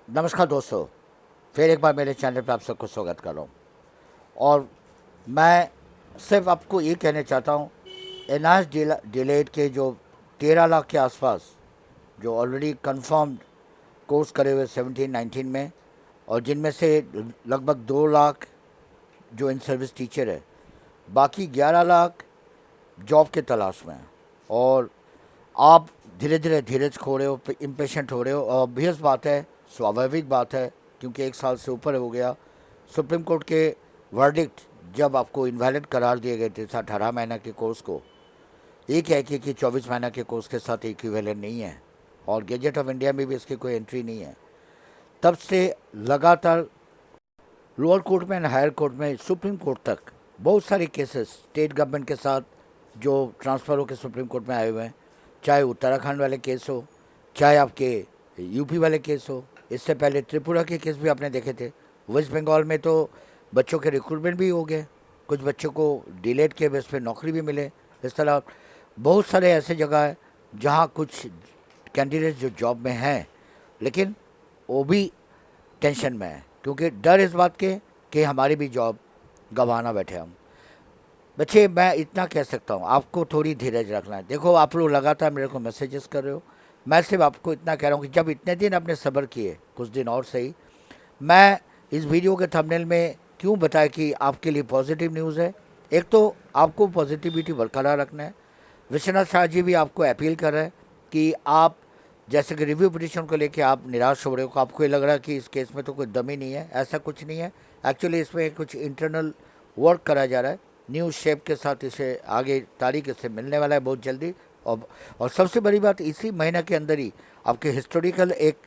नमस्कार दोस्तों। फिर एक बार मेरे चैनल पे आप सबको स्वागत कर रहा हूँ। और मैं सिर्फ आपको ये कहना चाहता हूँ, एनआरएस डिलेड के जो 13 लाख के आसपास जो ऑलरेडी कंफर्म्ड कोर्स करे हुए 17-19 में, और जिनमें से लगभग 2 लाख जो इन सर्विस टीचर है, बाकी 11 लाख जॉब के तलाश में हैं। और आप धीरे धीरे धीरज खो रहे हो, इम्पेशेंट हो रहे हो। और ऑब्वियस बात है, स्वाभाविक बात है, क्योंकि 1 साल से ऊपर हो गया। सुप्रीम कोर्ट के वर्डिक्ट जब आपको इनवैलिड करार दिए गए थे 18 महीना के कोर्स को, ये कह के कि 24 महीना के कोर्स के साथ इक्विवेलेंट नहीं है, और गैजेट ऑफ इंडिया में भी इसकी कोई एंट्री नहीं है, तब से लगातार लोअर कोर्ट में एंड हायर कोर्ट में सुप्रीम कोर्ट तक बहुत सारे केसेस स्टेट गवर्नमेंट के साथ जो ट्रांसफ़र होकर सुप्रीम कोर्ट में आए हुए हैं, चाहे उत्तराखंड वाले केस हो, चाहे आपके यूपी वाले केस हो। इससे पहले त्रिपुरा के केस भी आपने देखे थे। वेस्ट बंगाल में तो बच्चों के रिक्रूटमेंट भी हो गए, कुछ बच्चों को डिलेट के बेस पे नौकरी भी मिले। इस तरह बहुत सारे ऐसे जगह है जहाँ कुछ कैंडिडेट जो जॉब में हैं, लेकिन वो भी टेंशन में है, क्योंकि डर इस बात के कि हमारी भी जॉब गंवाना बैठे हम। बच्चे, मैं इतना कह सकता हूँ, आपको थोड़ी धीरज रखना है। देखो, आप लोग लगातार मेरे को मैसेजेस कर रहे हो, मैं सिर्फ आपको इतना कह रहा हूँ कि जब इतने दिन आपने सब्र किए, कुछ दिन और सही। मैं इस वीडियो के थंबनेल में क्यों बताया कि आपके लिए पॉजिटिव न्यूज़ है। एक तो आपको पॉजिटिविटी बरकरार रखना है। विश्वनाथ शाह जी भी आपको अपील कर रहे हैं कि आप, जैसे कि रिव्यू पिटिशन को लेके आप निराश हो रहे हो, आपको ये लग रहा है कि इस केस में तो कोई दम ही नहीं है। ऐसा कुछ नहीं है। एक्चुअली इसमें कुछ इंटरनल वर्क करा जा रहा है, न्यू शेप के साथ इसे आगे तारीख इससे मिलने वाला है बहुत जल्दी। और सबसे बड़ी बात, इसी महीने के अंदर ही आपके हिस्टोरिकल एक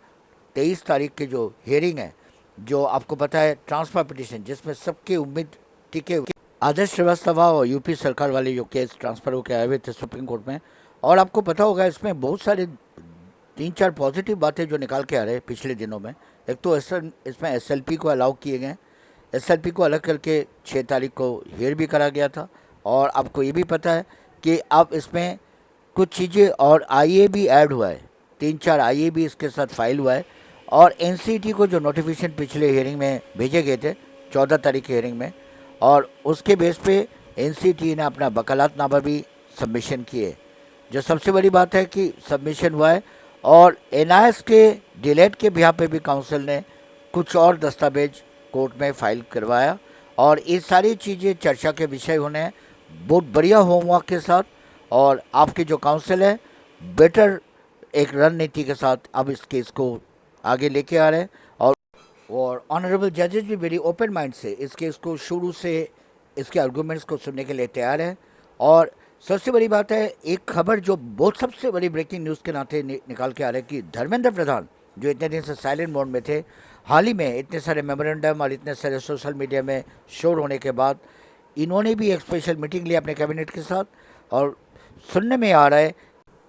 23 तारीख की जो हियरिंग है, जो आपको पता है ट्रांसफर पिटिशन, जिसमें सबकी उम्मीद टिके हुए आदर्श श्रीवास्तव और यूपी सरकार वाले जो केस ट्रांसफ़र होकर आए हुए थे सुप्रीम कोर्ट में। और आपको पता होगा, इसमें बहुत सारे 3-4 पॉजिटिव बातें जो निकाल के आ रहे हैं पिछले दिनों में। एक तो इसमें एसएलपी को अलाउ किए गए। एसएलपी को अलग करके 6 तारीख को हियर भी करा गया था। और आपको ये भी पता है कि अब इसमें कुछ चीज़ें और आईए भी ऐड हुआ है, 3-4 आईए भी इसके साथ फाइल हुआ है। और एनसीटी को जो नोटिफिकेशन पिछले हियरिंग में भेजे गए थे 14 तारीख की हियरिंग में, और उसके बेस पे एनसीटी ने अपना वकालतनामा भी सबमिशन किए। जो सबसे बड़ी बात है कि सबमिशन हुआ है, और एनआईएस के डिलेट के बिहाफ पे भी काउंसिल ने कुछ और दस्तावेज कोर्ट में फाइल करवाया। और ये सारी चीज़ें चर्चा के विषय होने हैं, बहुत बढ़िया होमवर्क के साथ। और आपके जो काउंसिल है, बेटर एक रणनीति के साथ अब इस केस को आगे लेके आ रहे हैं। और ऑनरेबल जजेस भी वेरी ओपन माइंड से इस केस को शुरू से इसके आर्गूमेंट्स को सुनने के लिए तैयार हैं। और सबसे बड़ी बात है, एक खबर जो बहुत सबसे बड़ी ब्रेकिंग न्यूज़ के नाते निकाल के आ रहा है कि धर्मेंद्र प्रधान, जो इतने दिन से साइलेंट मोड में थे, हाल ही में इतने सारे मेमोरेंडम और इतने सारे सोशल मीडिया में शोर होने के बाद इन्होंने भी एक स्पेशल मीटिंग ली अपने कैबिनेट के साथ। और सुनने में आ रहा है,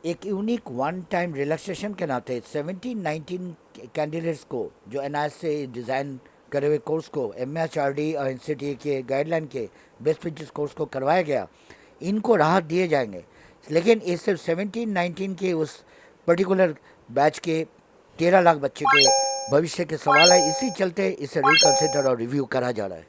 एक यूनिक वन टाइम रिलैक्सेशन के नाते 17-19 कैंडिडेट्स को जो एनआईएस से डिज़ाइन करे हुए कोर्स को एमएचआरडी और एनसीटी के गाइडलाइन के बेस्ट प्रैक्टिस कोर्स को करवाया गया, इनको राहत दिए जाएंगे। लेकिन ये सिर्फ 17-19 के उस पर्टिकुलर बैच के 13 लाख बच्चे के भविष्य के सवाल है। इसी चलते इसे रिकन्सिडर और रिव्यू करा जा रहा है।